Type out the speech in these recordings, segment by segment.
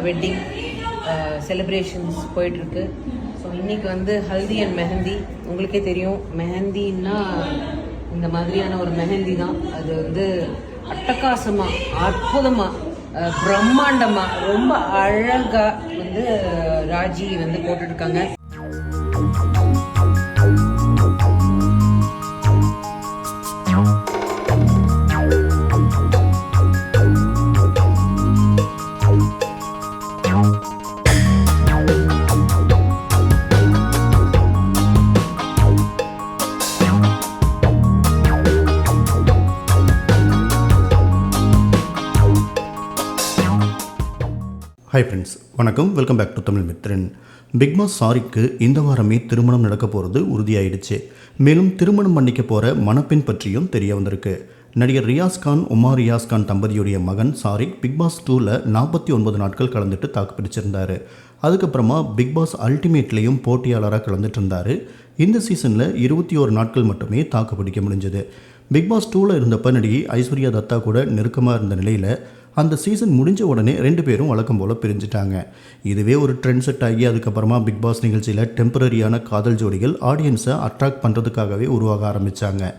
Wedding celebrations போயிட்டுருக்கு. So இன்றைக்கி வந்து ஹல்தி அண்ட் மெஹந்தி. உங்களுக்கே தெரியும் மெஹந்தின்னா இந்த மாதிரியான ஒரு மெஹந்தி தான். அது வந்து அட்டகாசமாக, அற்புதமாக, பிரம்மாண்டமாக, ரொம்ப அழகாக வந்து ராஜி வந்து போட்டுட்ருக்காங்க. ஹாய் ஃப்ரெண்ட்ஸ், வணக்கம். Welcome back to Tamil Mithran. Big boss சாரிக்கு இந்த வாரமே திருமணம் நடக்க போகிறது உறுதியாயிடுச்சு. மேலும் திருமணம் பண்ணிக்க போகிற மணப்பெண் பற்றியும் தெரிய வந்திருக்கு. நடிகர் ரியாஸ்கான், உமார் ரியாஸ்கான் தம்பதியுடைய மகன் சாரிக் பிக் பாஸ் 2ல் 49 நாட்கள் கலந்துட்டு தாக்கு பிடிச்சிருந்தார். அதுக்கப்புறமா பிக் பாஸ் அல்டிமேட்லேயும் போட்டியாளராக கலந்துட்டு இருந்தார். இந்த சீசனில் 21 நாட்கள் மட்டுமே தாக்கு பிடிக்க முடிஞ்சது. பிக் பாஸ் 2ல் இருந்தப்ப நடிகை ஐஸ்வர்யா தத்தா கூட நெருக்கமாக இருந்த நிலையில் அந்த சீசன் முடிஞ்ச உடனே 2 பேரும் வழக்கம் போல் பிரிஞ்சுட்டாங்க. இதுவே ஒரு ட்ரெண்ட் செட் ஆகி அதுக்கப்புறமா பிக் பாஸ் நிகழ்ச்சியில் டெம்பரரியான காதல் ஜோடிகள் ஆடியன்ஸை அட்ராக்ட் பண்ணுறதுக்காகவே உருவாக ஆரம்பித்தாங்க.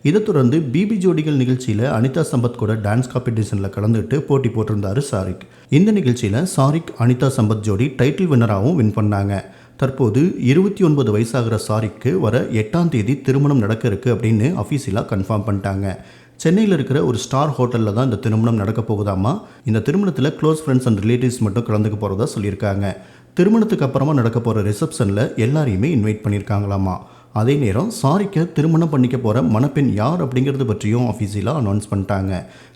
இதை தொடர்ந்து பிபி ஜோடிகள் நிகழ்ச்சியில் அனிதா சம்பத் கூட டான்ஸ் காம்படிஷனில் கலந்துட்டு போட்டி போட்டிருந்தார் சாரிக். இந்த நிகழ்ச்சியில் சாரிக் அனிதா சம்பத் ஜோடி டைட்டில் வின்னராகவும் வின் பண்ணாங்க. தற்போது 29 வயசாகிற சாரிக்கு வர 8ஆம் தேதி திருமணம் நடக்க இருக்குது அப்படின்னு அஃபீஷியலாக கன்ஃபார்ம் பண்ணிட்டாங்க. சென்னையில் இருக்கிற ஒரு ஸ்டார் ஹோட்டலில் தான் இந்த திருமணம் நடக்க போகுதாமா. இந்த திருமணத்தில் க்ளோஸ் ஃப்ரெண்ட்ஸ் அண்ட் ரிலேட்டிவ்ஸ் மட்டும் கலந்துக்க போகிறதா சொல்லியிருக்காங்க. திருமணத்துக்கு அப்புறமா நடக்க போகிற ரிசப்ஷனில் எல்லாரையுமே இன்வைட் பண்ணியிருக்காங்களாமா. அதே நேரம் சாரிக்கு திருமணம் பண்ணிக்க போகிற மணப்பெண் யார் அப்படிங்கிறது பற்றியும் அஃபீஷியலாக அனௌன்ஸ் பண்ணிட்டாங்க.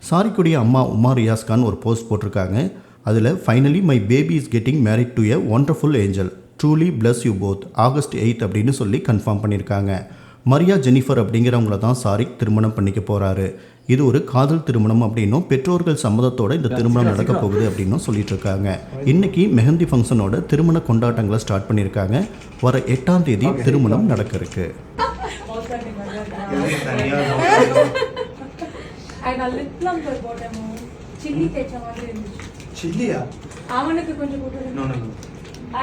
சாரிக்குடைய அம்மா உமார் ரியாஸ்கான் ஒரு போஸ்ட் போட்டிருக்காங்க. அதில் finally my baby is getting married to a wonderful angel, truly bless you both, August 8 அப்படின்னு சொல்லி கன்ஃபார்ம் பண்ணியிருக்காங்க. மரியா ஜெனிஃபர் அப்படிங்கிறவங்கள தான் சாரிக் திருமணம் பண்ணிக்க போகிறாரு. இது ஒரு காதல் திருமணம் அப்படின்னும் பெற்றோர்கள் சம்மதத்தோட இந்த திருமணம் நடக்க போகுது அப்படின்னும் சொல்லிட்டு இருக்காங்க. இன்னைக்கு மெஹந்தி ஃபங்க்ஷனோட திருமண கொண்டாட்டங்களை ஸ்டார்ட் பண்ணியிருக்காங்க. வர 8ஆம் தேதி திருமணம் நடக்க இருக்கு. அவனுக்கு கொஞ்சம்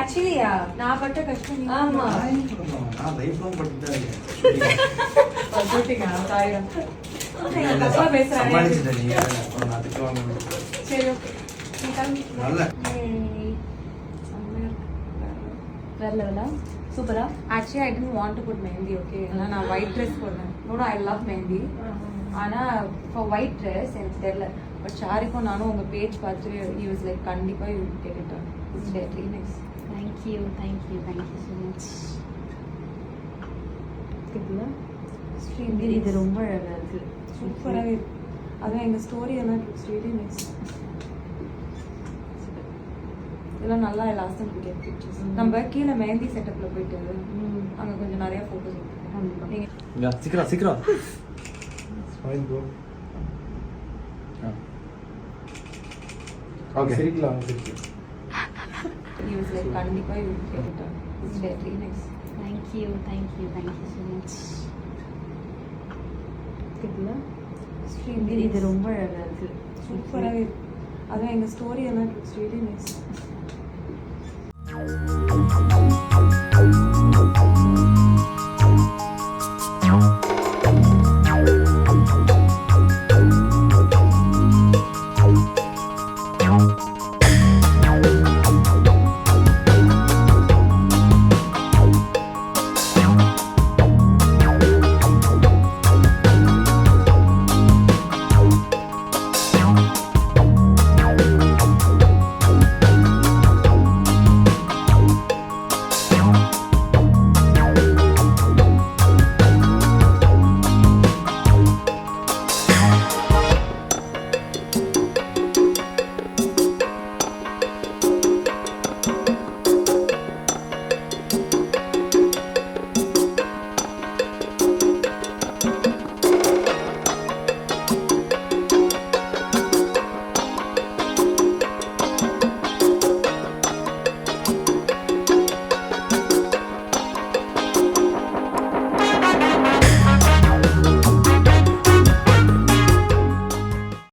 ஆக்சுவலியா நான் பட்ட கஷ்டம். ஆமா நான் லைஃப் லாங் பட்டதே இல்ல. பட்டுட்டீங்க தாயிரம். அப்பா பேசுறாங்க. சமாளிச்சிட்டே நீங்க. நான் அதுக்கு வாங்க. சரி ஓகே. நல்ல. வரலவல சூப்பரா. Actually I didn't want to put mehendi, okay. நான் white dress போடுறேன். No, I love mehendi. ஆனா for white dress எனக்கு தெரியல. பட் சாரிக்கும் நானும் உங்க பேஜ் பார்த்து he was like கண்டிப்பா you get it done. It's very nice. Thank you so much. கேக்குதா? இது ரொம்ப அழகா இருக்கு. சூப்பரா இருக்கு. அதான் எங்க ஸ்டோரி எல்லாம் really nice. இதெல்லாம் நல்லா லாஸ்ட் வீடியோ பிக்சர்ஸ். நம்ம கீழ மெஹந்தி செட்டப்ல போயிட்டு அங்க கொஞ்சம் நிறைய போட்டோஸ் எடுப்போம். நீங்க சீக்கிரம் ஃபைன் ப்ரோ. ஓகே சரிக்கலாம். He was like கண்டிப்பா you get it done. It's very nice. Thank you so much. கேக்குதா? இது ரொம்ப அழகா இருக்கு. சூப்பரா இருக்கு. அதான் எங்க ஸ்டோரி எல்லாம் really nice.